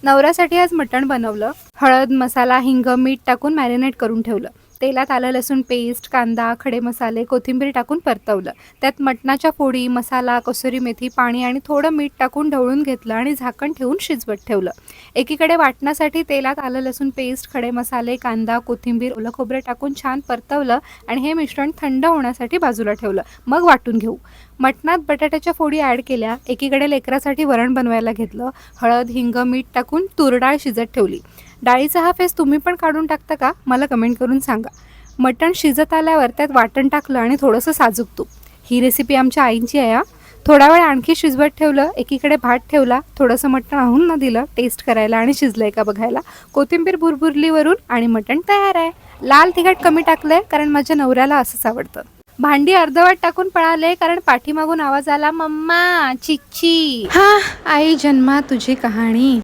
नवऱ्यासाठी आज मटण बनवलं. हळद, मसाला, हिंग, मीठ टाकून मॅरिनेट करून ठेवलं. तेलात आलं लसूण पेस्ट, कांदा, खडे मसाले, कोथिंबीर टाकून परतवलं. त्यात मटणाच्या फोडी, मसाला, कसुरी मेथी, पाणी आणि थोडं मीठ टाकून ढवळून घेतलं आणि झाकण ठेवून शिजवत ठेवलं. एकीकडे वाटण्यासाठी तेलात आलं लसूण पेस्ट, खडे मसाले, कांदा, कोथिंबीर, ओलं खोबरं टाकून छान परतवलं आणि हे मिश्रण थंड होण्यासाठी बाजूला ठेवलं. मग वाटून घेऊ. मटणात बटाट्याच्या फोडी ॲड केल्या. एकीकडे लेकरासाठी वरण बनवायला घेतलं. हळद, हिंग, मीठ टाकून तूर डाळ शिजत ठेवली. डाळीचा हा फेस तुम्ही पण काढून टाकता का? मला कमेंट करून सांगा. मटण शिजत आल्यावर त्यात वाटण टाकलं आणि थोडंसं साजूक तूप. ही रेसिपी आमच्या आईंची आहे. थोडा वेळ आणखी शिजवत ठेवलं. एकीकडे भात ठेवला. थोडंसं मटण आहून न दिलं टेस्ट करायला आणि शिजलंय का बघायला. कोथिंबीर भुरभुरली वरून आणि मटण तयार आहे. लाल तिखट कमी टाकलंय कारण माझ्या नवऱ्याला असंच आवडतं. भांडी अर्धवट टाकून पळाले कारण पाठीमागून आवाज आला, मम्मा चिच्ची. हा आई जन्मा तुझी कहाणी.